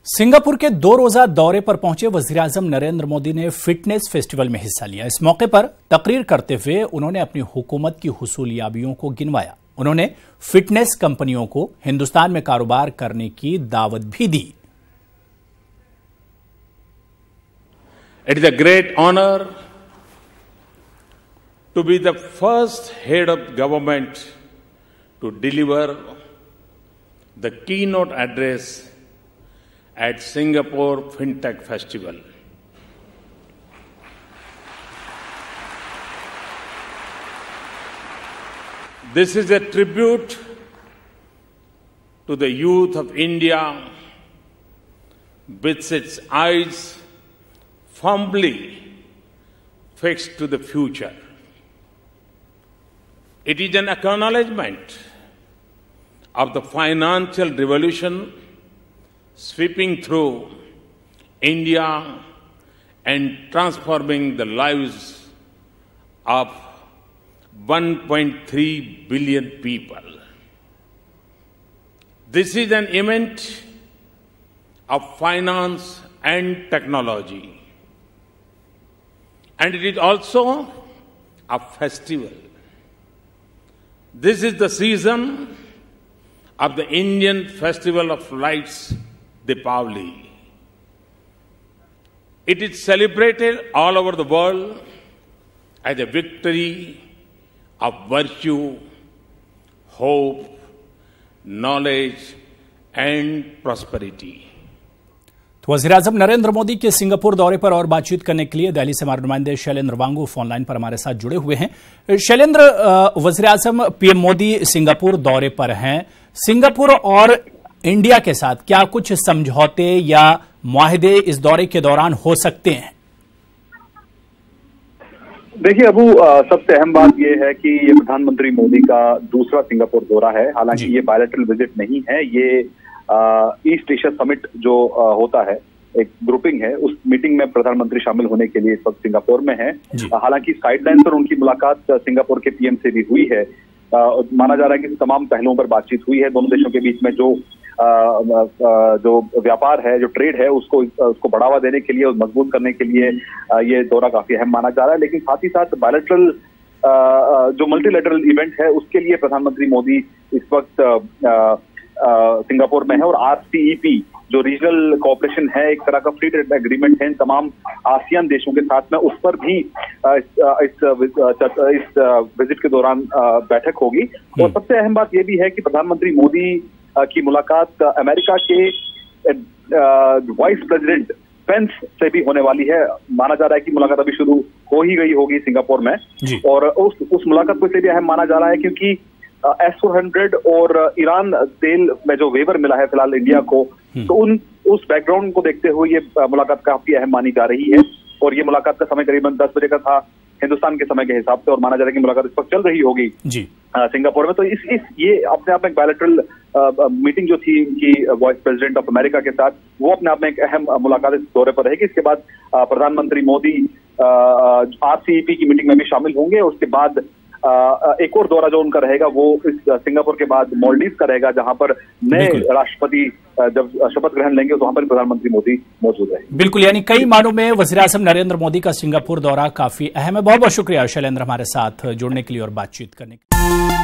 Singapore के 2 रोजा दौरे पर पहुंचे वजीर-ए-आजम नरेंद्र मोदी ने फिटनेस फेस्टिवल में हिस्सा लिया। इस मौके पर तकरीर करते हुए उन्होंने अपनी हुकूमत की हुसूलियाबियों को गिनवाया। उन्होंने फिटनेस कंपनियों को हिंदुस्तान में कारोबार करने की दावत भी दी। It is a great honor to be the first head of government to deliver the keynote address at Singapore FinTech Festival. This is a tribute to the youth of India with its eyes firmly fixed to the future. It is an acknowledgement of the financial revolution sweeping through India and transforming the lives of 1.3 billion people. This is an event of finance and technology. And it is also a festival. This is the season of the Indian Festival of Lights, Deepavali. It is celebrated all over the world as a victory of virtue, hope, knowledge and prosperity. तो वज़ीर-ए-आज़म नरेंद्र मोदी के Singapore दौरे पर और बातचीत करने के लिए दिल्ली से हमारे नुमाइंदे शैलेंद्र वांगू फोनलाइन पर हमारे साथ जुड़े हुए हैं। शैलेंद्र, वज़ीर-ए-आज़म पीएम मोदी सिंगापुर दौरे पर हैं। सिंगापुर और इंडिया के साथ क्या कुछ समझौते या मुआहदे इस दौरे के दौरान हो सकते हैं? देखिए अबू, सबसे अहम बात यह है कि ये प्रधानमंत्री मोदी का दूसरा सिंगापुर दौरा है। हालांकि ये बायलैटरल विजिट नहीं है, ये ईस्ट एशिया समिट जो होता है, एक ग्रुपिंग है, उस मीटिंग में प्रधानमंत्री शामिल होने के लिए इस वक्त सिंगापुर में है। हालांकि साइडलाइन पर उनकी मुलाकात सिंगापुर के पीएम से भी हुई है। माना जा रहा है कि तमाम पहलुओं पर बातचीत हुई है। दोनों देशों के बीच में जो व्यापार है, जो ट्रेड है, उसको बढ़ावा देने के लिए और मजबूत करने के लिए ये दौरा काफी अहम माना जा रहा है। लेकिन साथ ही साथ बायलैटरल जो मल्टीलैटरल इवेंट है, उसके लिए प्रधानमंत्री मोदी इस वक्त सिंगापुर में है। और RCEP जो रीजनल कोऑपरेशन है, एक तरह का फ्री ट्रेड एग्रीमेंट है इन तमाम आसियान देशों के साथ में, उस पर भी इस विजिट के दौरान बैठक होगी। और सबसे अहम बात यह भी है कि प्रधानमंत्री मोदी की मुलाकात अमेरिका के वाइस प्रेसिडेंट पेंस से भी होने वाली है। माना जा रहा है कि मुलाकात अभी शुरू हो ही गई होगी सिंगापुर में। और उस मुलाकात को इसलिए भी अहम माना जा रहा है क्योंकि S-400 और ईरान तेल में जो वेवर मिला है फिलहाल इंडिया को, तो उस बैकग्राउंड को देखते हुए ये मुलाकात काफी अहम मानी जा रही है। और ये मुलाकात का समय करीबन 10 बजे का था हिंदुस्तान के समय के हिसाब से, और माना जा रहा है कि मुलाकात इस वक्त चल रही होगी सिंगापुर में। तो ये अपने आप में एक बायलैटरल मीटिंग जो थी इनकी वाइस प्रेसिडेंट ऑफ अमेरिका के साथ, वो अपने आप में एक अहम मुलाकात इस दौरे पर रहेगी। इसके बाद प्रधानमंत्री मोदी RCEP की मीटिंग में भी शामिल होंगे। उसके बाद एक और दौरा जो उनका रहेगा वो इस सिंगापुर के बाद मालदीव का रहेगा, जहां पर नए राष्ट्रपति जब शपथ ग्रहण लेंगे तो वहां पर प्रधानमंत्री मोदी मौजूद रहेंगे। बिल्कुल, यानी कई मानों में वज़ीर-ए-आज़म नरेंद्र मोदी का सिंगापुर दौरा काफी अहम है। बहुत बहुत शुक्रिया शैलेंद्र हमारे साथ जुड़ने के लिए और बातचीत करने के लिए।